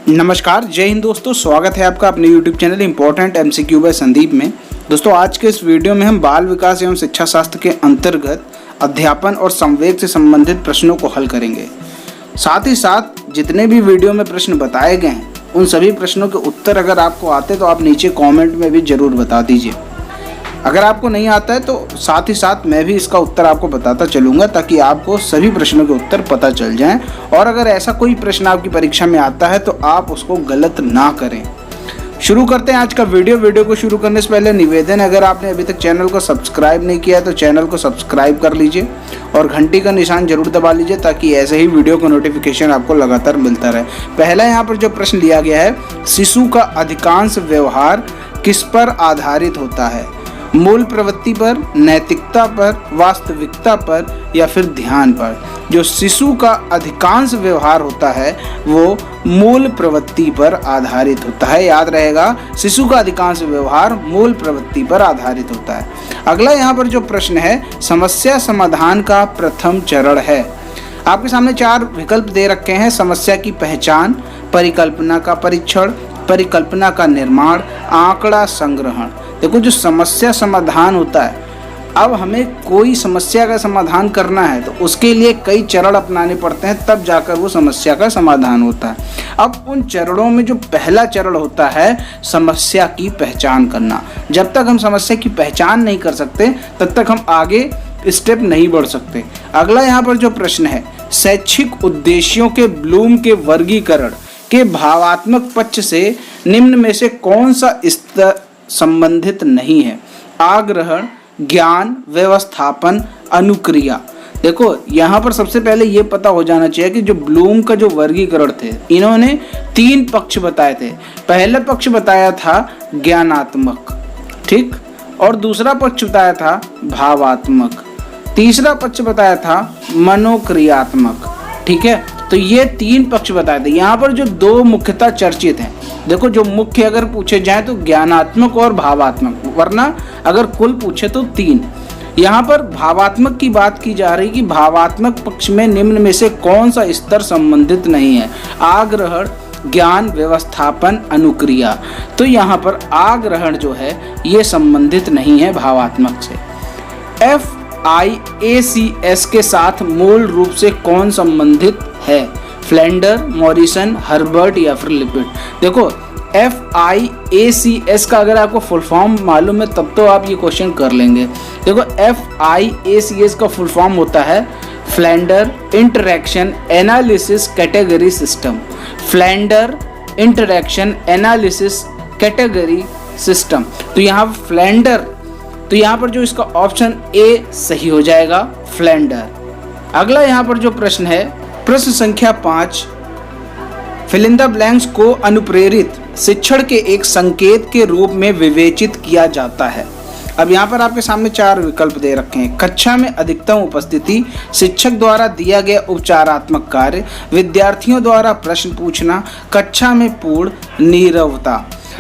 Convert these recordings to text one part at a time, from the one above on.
नमस्कार, जय हिंद दोस्तों। स्वागत है आपका अपने YouTube channel important MCQ by Sandeep में। दोस्तों, आज के इस वीडियो में हम बाल विकास एवं शिक्षा शास्त्र के अंतर्गत अध्यापन और संवेग से संबंधित प्रश्नों को हल करेंगे। साथ ही साथ जितने भी वीडियो में प्रश्न बताए गए हैं उन सभी प्रश्नों के उत्तर अगर आपको आते तो आप नीचे कॉमेंट में भी ज़रूर बता दीजिए। अगर आपको नहीं आता है तो साथ ही साथ मैं भी इसका उत्तर आपको बताता चलूँगा ताकि आपको सभी प्रश्नों के उत्तर पता चल जाएं। और अगर ऐसा कोई प्रश्न आपकी परीक्षा में आता है तो आप उसको गलत ना करें। शुरू करते हैं आज का वीडियो को शुरू करने से पहले निवेदन, अगर आपने अभी तक चैनल को सब्सक्राइब नहीं किया है तो चैनल को सब्सक्राइब कर लीजिए और घंटी का निशान जरूर दबा लीजिए ताकि ऐसे ही वीडियो का नोटिफिकेशन आपको लगातार मिलता रहे। पहला यहाँ पर जो प्रश्न लिया गया है, शिशु का अधिकांश व्यवहार किस पर आधारित होता है? मूल प्रवृत्ति पर, नैतिकता पर, वास्तविकता पर या फिर ध्यान पर? जो शिशु का अधिकांश व्यवहार होता है वो मूल प्रवृत्ति पर आधारित होता है। याद रहेगा, शिशु का अधिकांश व्यवहार मूल प्रवृत्ति पर आधारित होता है। अगला यहाँ पर जो प्रश्न है, समस्या समाधान का प्रथम चरण है। आपके सामने 4 विकल्प दे रखे हैं। समस्या की पहचान, परिकल्पना का परीक्षण, परिकल्पना का निर्माण, आंकड़ा संग्रहण। देखो, जो समस्या समाधान होता है, अब हमें कोई समस्या का समाधान करना है तो उसके लिए कई चरण अपनाने पड़ते हैं, तब जाकर वो समस्या का समाधान होता है। अब उन चरणों में जो पहला चरण होता है समस्या की पहचान करना। जब तक हम समस्या की पहचान नहीं कर सकते तब तक हम आगे स्टेप नहीं बढ़ सकते। अगला यहाँ पर जो प्रश्न है, शैक्षिक उद्देश्यों के ब्लूम के वर्गीकरण के भावात्मक पक्ष से निम्न में से कौन सा स्तर संबंधित नहीं है? आग्रहण, ज्ञान, व्यवस्थापन, अनुक्रिया। देखो, यहाँ पर सबसे पहले ये पता हो जाना चाहिए कि जो ब्लूम का जो वर्गीकरण थे, इन्होंने 3 पक्ष बताए थे। पहला पक्ष बताया था ज्ञानात्मक, ठीक, और दूसरा पक्ष बताया था भावात्मक, तीसरा पक्ष बताया था मनोक्रियात्मक, ठीक है। तो ये 3 पक्ष बताए थे। यहाँ पर जो 2 मुख्यतः चर्चित हैं, देखो, जो मुख्य अगर पूछे जाए तो ज्ञानात्मक और भावात्मक, वरना अगर कुल पूछे तो 3। यहाँ पर भावात्मक की बात की जा रही कि भावात्मक पक्ष में निम्न में से कौन सा स्तर संबंधित नहीं है? आग्रहण, ज्ञान, व्यवस्थापन, अनुक्रिया। तो यहाँ पर आग्रहण जो है ये संबंधित नहीं है भावात्मक से। FIACS के साथ मूल रूप से कौन संबंधित है? फ्लेंडर, मॉरिसन, हर्बर्ट या फिर लिपिड। देखो, FIACS का अगर आपको फुल फॉर्म मालूम है तब तो आप ये क्वेश्चन कर लेंगे। देखो, FIACS का फुल फॉर्म होता है Flander interaction analysis category system. Flander interaction analysis category system. तो यहाँ फ्लेंडर, तो यहाँ पर जो इसका ऑप्शन ए सही हो जाएगा, फ्लेंडर। अगला यहाँ पर जो प्रश्न है, प्रश्न संख्या 5, फिल इन द ब्लैंक्स को अनुप्रेरित शिक्षण के एक संकेत के रूप में विवेचित किया जाता है। अब यहाँ पर आपके सामने 4 विकल्प दे रखे हैं। कक्षा में अधिकतम उपस्थिति, शिक्षक द्वारा दिया गया उपचारात्मक कार्य, विद्यार्थियों द्वारा प्रश्न पूछना, कक्षा में पूर्ण नीरवता।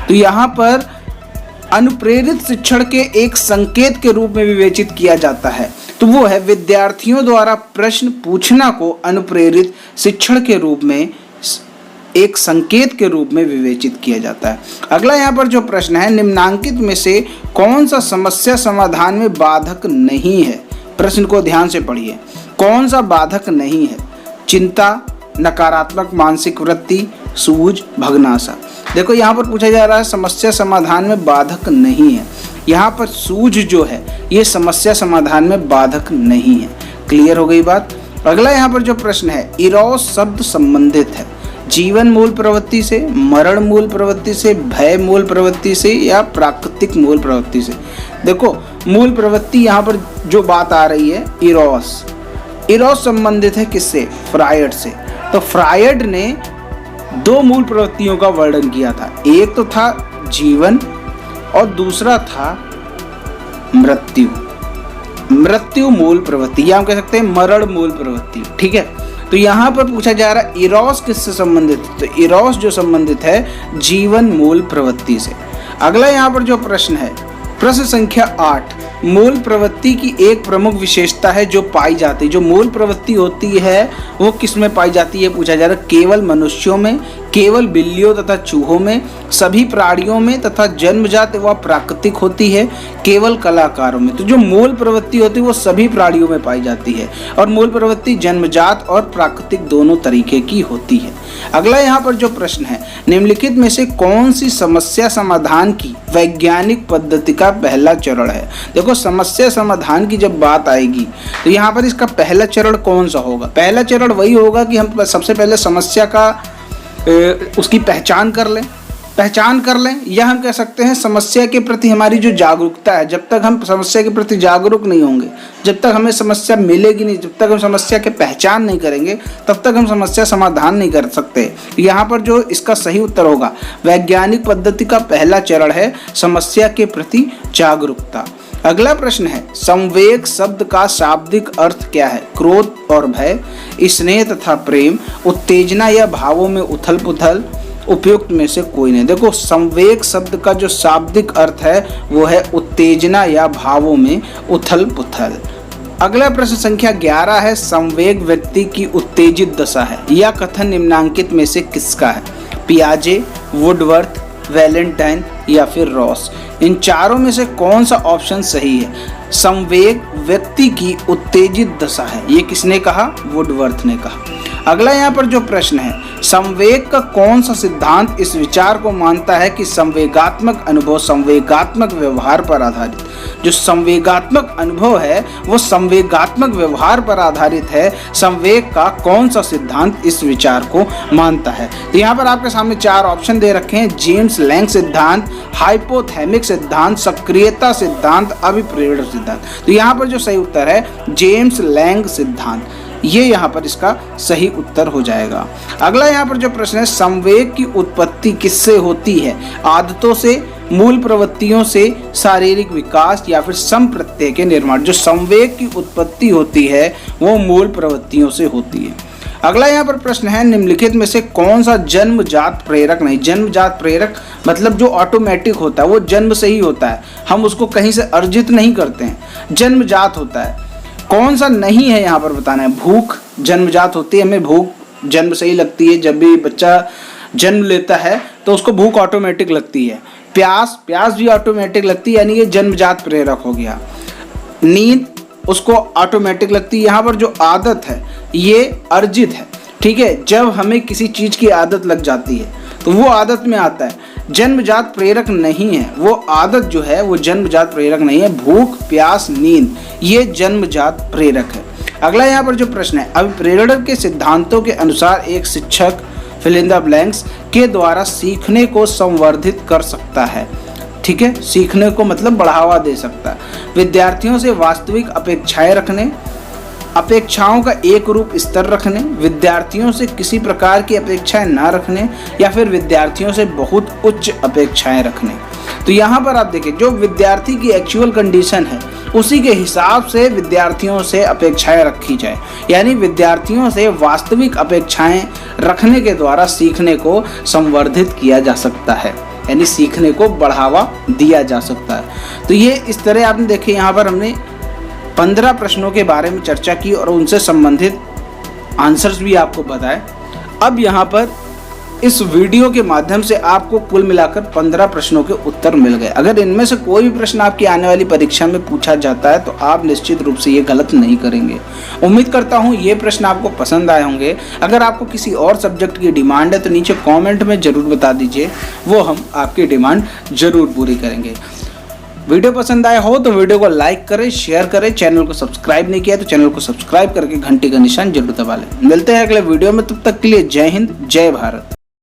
तो यहाँ पर अनुप्रेरित शिक्षण के एक संकेत के रूप में विवेचित किया जाता है तो वो है विद्यार्थियों द्वारा प्रश्न पूछना को अनुप्रेरित शिक्षण के रूप में एक संकेत के रूप में विवेचित किया जाता है। अगला यहाँ पर जो प्रश्न है, निम्नांकित में से कौन सा समस्या समाधान में बाधक नहीं है? प्रश्न को ध्यान से पढ़िए। कौन सा बाधक नहीं है? चिंता, नकारात्मक मानसिक वृत्ति, सूझ, भग्नाशा। देखो, यहाँ पर पूछा जा रहा है समस्या समाधान में बाधक नहीं है। यहाँ पर सूझ जो है ये समस्या समाधान में बाधक नहीं है। क्लियर हो गई बात। अगला यहाँ पर जो प्रश्न है, इरोस शब्द संबंधित है जीवन मूल प्रवृत्ति से, मरण मूल प्रवृत्ति से, भय मूल प्रवृत्ति से या प्राकृतिक मूल प्रवृत्ति से? देखो, मूल प्रवृत्ति यहाँ पर जो बात आ रही है, इरोस संबंधित है किससे? फ्रायड से। तो फ्रायड ने 2 मूल प्रवृत्तियों का वर्णन किया था। एक तो था जीवन और दूसरा था मृत्यु। मृत्यु मूल प्रवृत्ति या हम कह सकते हैं मरण मूल प्रवृत्ति, ठीक है। तो यहाँ पर पूछा जा रहा है इरोस किससे संबंधित है? तो इरोस जो संबंधित है जीवन मूल प्रवृत्ति से। अगला यहाँ पर जो प्रश्न है, प्रश्न संख्या 8, मूल प्रवृत्ति की एक प्रमुख विशेषता है जो पाई जाती है। जो मूल प्रवृत्ति होती है वो किस में पाई जाती है पूछा जा रहा है। केवल मनुष्यों में, केवल बिल्लियों तथा चूहों में, सभी प्राणियों में तथा जन्मजात व प्राकृतिक होती है, केवल कलाकारों में। तो जो मूल प्रवृत्ति होती है वो सभी प्राणियों में पाई जाती है और मूल प्रवृत्ति जन्मजात और प्राकृतिक दोनों तरीके की होती है। अगला यहाँ पर जो प्रश्न है, निम्नलिखित में से कौन सी समस्या समाधान की वैज्ञानिक पद्धति का पहला चरण है। देखो समस्या समाधान की जब बात आएगी तो यहाँ पर इसका पहला चरण कौन सा होगा। पहला चरण वही होगा कि हम सबसे पहले समस्या का उसकी पहचान कर लें या हम कह सकते हैं समस्या के प्रति हमारी जो जागरूकता है। जब तक हम समस्या के प्रति जागरूक नहीं होंगे, जब तक हमें समस्या मिलेगी नहीं, जब तक हम समस्या के पहचान नहीं करेंगे, तब तक हम समस्या समाधान नहीं कर सकते। यहाँ पर जो इसका सही उत्तर होगा, वैज्ञानिक पद्धति का पहला चरण है समस्या के प्रति जागरूकता। अगला प्रश्न है, संवेग शब्द का शाब्दिक अर्थ क्या है। क्रोध और भय, स्नेह तथा प्रेम, उत्तेजना या भावों में उथल पुथल, उपयुक्त में से कोई नहीं। देखो संवेग शब्द का जो शाब्दिक अर्थ है वो है उत्तेजना या भावों में उथल पुथल। अगला प्रश्न संख्या 11 है, संवेग व्यक्ति की उत्तेजित दशा है। यह कथन निम्नांकित में से किसका है। पियाजे, वुडवर्थ, वैलेंटाइन या फिर रॉस। इन चारों में से कौन सा ऑप्शन सही है। संवेग व्यक्ति की उत्तेजित दशा है, ये किसने कहा, वुडवर्थ ने कहा। अगला यहाँ पर जो प्रश्न है, संवेग का कौन सा सिद्धांत इस विचार को मानता है कि संवेगात्मक अनुभव संवेगात्मक व्यवहार पर आधारित। जो संवेगात्मक अनुभव है वो संवेगात्मक व्यवहार पर आधारित है। संवेग का कौन सा सिद्धांत इस विचार को मानता है। तो यहाँ पर आपके सामने 4 ऑप्शन दे रखे हैं। जेम्स लैंग सिद्धांत, हाइपोथैमिक सिद्धांत, सक्रियता सिद्धांत, अभिप्रेरण सिद्धांत। तो यहाँ पर जो सही उत्तर है जेम्स लैंग सिद्धांत, ये यहाँ पर इसका सही उत्तर हो जाएगा। अगला यहाँ पर जो प्रश्न है, संवेग की उत्पत्ति किससे होती है। आदतों से, मूल प्रवृत्तियों से, शारीरिक विकास या फिर संप्रत्यय के निर्माण। जो संवेग की उत्पत्ति होती है वो मूल प्रवृत्तियों से होती है। अगला यहाँ पर प्रश्न है, निम्नलिखित में से कौन सा जन्मजात प्रेरक नहीं। जन्मजात प्रेरक मतलब जो ऑटोमेटिक होता है वो जन्म से ही होता है, हम उसको कहीं से अर्जित नहीं करते हैं, जन्मजात होता है। कौन सा नहीं है यहाँ पर बताना है। भूख जन्मजात होती है, हमें भूख जन्म से ही लगती है। जब भी बच्चा जन्म लेता है तो उसको भूख ऑटोमेटिक लगती है। प्यास भी ऑटोमेटिक लगती है, यानी ये जन्मजात प्रेरक हो गया। नींद उसको ऑटोमेटिक लगती है। यहाँ पर जो आदत है ये अर्जित है, ठीक है। जब हमें किसी चीज की आदत लग जाती है तो वो आदत में आता है, जन्मजात प्रेरक नहीं है। वो आदत जो है वो जन्मजात प्रेरक नहीं है। भूख, प्यास, नींद ये जन्मजात प्रेरक है। अगला यहाँ पर जो प्रश्न है, अभिप्रेरण के सिद्धांतों के अनुसार एक शिक्षक फिल इन द ब्लैंक्स के द्वारा सीखने को संवर्धित कर सकता है, ठीक है। सीखने को मतलब बढ़ावा दे सकता है। विद्यार्थियों से वास्तविक अपेक्षाएं रखने, अपेक्षाओं का एक रूप स्तर रखने, विद्यार्थियों से किसी प्रकार की अपेक्षाएं ना रखने या फिर विद्यार्थियों से बहुत उच्च अपेक्षाएं रखने। तो यहाँ पर आप देखें, जो विद्यार्थी की एक्चुअल कंडीशन है उसी के हिसाब से विद्यार्थियों से अपेक्षाएं रखी जाए, यानी विद्यार्थियों से वास्तविक अपेक्षाएं रखने के द्वारा सीखने को संवर्धित किया जा सकता है, यानी सीखने को बढ़ावा दिया जा सकता है। तो ये इस तरह आपने देखे, यहाँ पर हमने 15 प्रश्नों के बारे में चर्चा की और उनसे संबंधित आंसर्स भी आपको बताए। अब यहाँ पर इस वीडियो के माध्यम से आपको कुल मिलाकर 15 प्रश्नों के उत्तर मिल गए। अगर इनमें से कोई भी प्रश्न आपकी आने वाली परीक्षा में पूछा जाता है तो आप निश्चित रूप से ये गलत नहीं करेंगे। उम्मीद करता हूँ ये प्रश्न आपको पसंद आए होंगे। अगर आपको किसी और सब्जेक्ट की डिमांड है तो नीचे कॉमेंट में ज़रूर बता दीजिए, वो हम आपकी डिमांड ज़रूर पूरी करेंगे। वीडियो पसंद आया हो तो वीडियो को लाइक करें, शेयर करें। चैनल को सब्सक्राइब नहीं किया तो चैनल को सब्सक्राइब करके घंटी का निशान जरूर दबा लें। मिलते हैं अगले वीडियो में, तब तक के लिए जय हिंद, जय भारत।